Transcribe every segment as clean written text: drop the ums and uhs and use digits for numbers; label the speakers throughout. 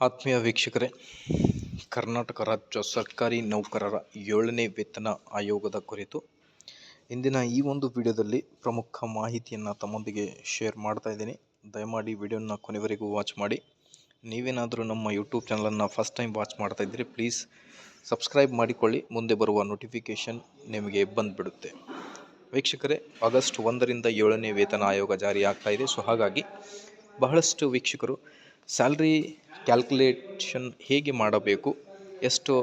Speaker 1: ಆತ್ಮೀಯ ವೀಕ್ಷಕರೇ, ಕರ್ನಾಟಕ ರಾಜ್ಯ ಸರ್ಕಾರಿ ನೌಕರರ 7ನೇ ವೇತನ ಆಯೋಗದ ಕುರಿತು ಇಂದಿನ ಈ ಒಂದು ವಿಡಿಯೋದಲ್ಲಿ ಪ್ರಮುಖ ಮಾಹಿತಿಯನ್ನು ತಮ್ಮೊಂದಿಗೆ ಶೇರ್ ಮಾಡ್ತಾ ಇದ್ದೀನಿ. ದಯಮಾಡಿ ವಿಡಿಯೋನ ಕೊನೆವರೆಗೂ ವಾಚ್ ಮಾಡಿ. ನೀವೇನಾದರೂ ನಮ್ಮ ಯೂಟ್ಯೂಬ್ ಚಾನಲನ್ನು ಫಸ್ಟ್ ಟೈಮ್ ವಾಚ್ ಮಾಡ್ತಾ ಇದ್ದರೆ ಪ್ಲೀಸ್ ಸಬ್ಸ್ಕ್ರೈಬ್ ಮಾಡಿಕೊಳ್ಳಿ. ಮುಂದೆ ಬರುವ ನೋಟಿಫಿಕೇಷನ್ ನಿಮಗೆ ಬಂದುಬಿಡುತ್ತೆ. ವೀಕ್ಷಕರೇ, ಆಗಸ್ಟ್ 1ರಿಂದ 7ನೇ ವೇತನ ಆಯೋಗ ಜಾರಿಯಾಗ್ತಾ ಇದೆ. ಸೊ ಹಾಗಾಗಿ ಬಹಳಷ್ಟು ವೀಕ್ಷಕರು ಸ್ಯಾಲ್ರಿ ಕ್ಯಾಲ್ಕುಲೇಷನ್ ಹೇಗೆ ಮಾಡಬೇಕು, ಎಷ್ಟು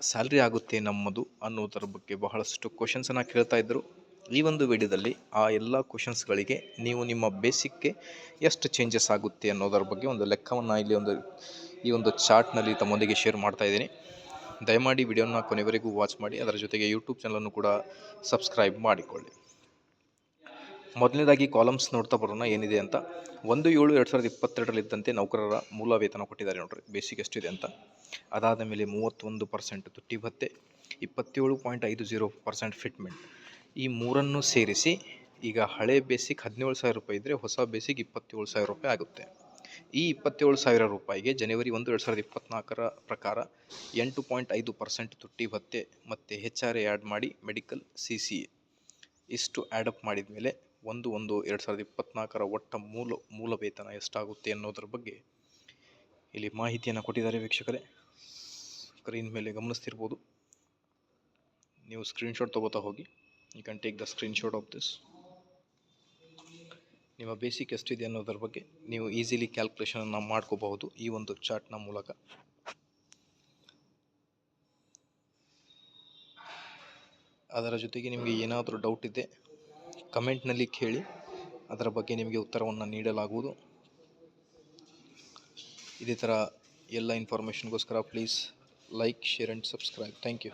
Speaker 1: ಸ್ಯಾಲ್ರಿ ಆಗುತ್ತೆ ನಮ್ಮದು ಅನ್ನೋದರ ಬಗ್ಗೆ ಬಹಳಷ್ಟು ಕ್ವಶನ್ಸನ್ನು ಕೇಳ್ತಾ ಇದ್ದರು. ಈ ಒಂದು ವಿಡಿಯೋದಲ್ಲಿ ಆ ಎಲ್ಲ ಕ್ವಶನ್ಸ್ಗಳಿಗೆ ನೀವು ನಿಮ್ಮ ಬೇಸಿಕ್ಗೆ ಎಷ್ಟು ಚೇಂಜಸ್ ಆಗುತ್ತೆ ಅನ್ನೋದರ ಬಗ್ಗೆ ಒಂದು ಲೆಕ್ಕವನ್ನು ಇಲ್ಲಿ ಈ ಒಂದು ಚಾರ್ಟ್ನಲ್ಲಿ ತಮ್ಮೊಂದಿಗೆ ಶೇರ್ ಮಾಡ್ತಾ ಇದ್ದೀನಿ. ದಯಮಾಡಿ ವಿಡಿಯೋನ ಕೊನೆವರೆಗೂ ವಾಚ್ ಮಾಡಿ. ಅದರ ಜೊತೆಗೆ ಯೂಟ್ಯೂಬ್ ಚಾನಲನ್ನು ಕೂಡ ಸಬ್ಸ್ಕ್ರೈಬ್ ಮಾಡಿಕೊಳ್ಳಿ. ಮೊದಲನೇದಾಗಿ ಕಾಲಮ್ಸ್ ನೋಡ್ತಾ ಬರೋಣ ಏನಿದೆ ಅಂತ. 1/7/2022 ನೌಕರರ ಮೂಲ ವೇತನ ಕೊಟ್ಟಿದ್ದಾರೆ ನೋಡ್ರಿ, ಬೇಸಿಕ್ ಎಷ್ಟಿದೆ ಅಂತ. ಅದಾದ ಮೇಲೆ 31% ತುಟ್ಟಿ ಭತ್ಯೆ, 27.50% ಫಿಟ್ಮೆಂಟ್. ಈ ಮೂರನ್ನು ಸೇರಿಸಿ ಈಗ ಹಳೆ ಬೇಸಿಕ್ 17,000 ರೂಪಾಯಿ ಇದ್ದರೆ ಹೊಸ ಬೇಸಿಕ್ 27,000 ರೂಪಾಯಿ ಆಗುತ್ತೆ. ಈ 27,000 ರೂಪಾಯಿಗೆ ಜನವರಿ 1, 2024 ಪ್ರಕಾರ 8.5% ತುಟ್ಟಿ ಭತ್ಯೆ ಮತ್ತು HRA ಆ್ಯಡ್ ಮಾಡಿ ಮೆಡಿಕಲ್ CCA ಇಷ್ಟು ಆ್ಯಡಪ್ ಮಾಡಿದ ಮೇಲೆ 1/1/2024 ಒಟ್ಟ ಮೂಲ ವೇತನ ಎಷ್ಟಾಗುತ್ತೆ ಅನ್ನೋದ್ರ ಬಗ್ಗೆ ಇಲ್ಲಿ ಮಾಹಿತಿಯನ್ನು ಕೊಟ್ಟಿದ್ದಾರೆ. ವೀಕ್ಷಕರೇ, ಸ್ಕ್ರೀನ್ ಮೇಲೆ ಗಮನಿಸ್ತಿರ್ಬೋದು. ನೀವು ಸ್ಕ್ರೀನ್ಶಾಟ್ ತೊಗೋತಾ ಹೋಗಿ. You can take the screenshot of this. ನಿಮ್ಮ ಬೇಸಿಕ್ ಎಷ್ಟಿದೆ ಅನ್ನೋದ್ರ ಬಗ್ಗೆ ನೀವು ಈಸಿಲಿ ಕ್ಯಾಲ್ಕುಲೇಷನನ್ನು ಮಾಡ್ಕೋಬಹುದು ಈ ಒಂದು ಚಾರ್ಟ್ನ ಮೂಲಕ. ಅದರ ಜೊತೆಗೆ ನಿಮಗೆ ಏನಾದರೂ ಡೌಟ್ ಇದೆ ಕಮೆಂಟ್ನಲ್ಲಿ ಕೇಳಿ, ಅದರ ಬಗ್ಗೆ ನಿಮಗೆ ಉತ್ತರವನ್ನು ನೀಡಲಾಗುವುದು. ಇದೇ ಥರ ಎಲ್ಲ ಇನ್ಫಾರ್ಮೇಷನ್ಗೋಸ್ಕರ please like, share and subscribe. Thank you.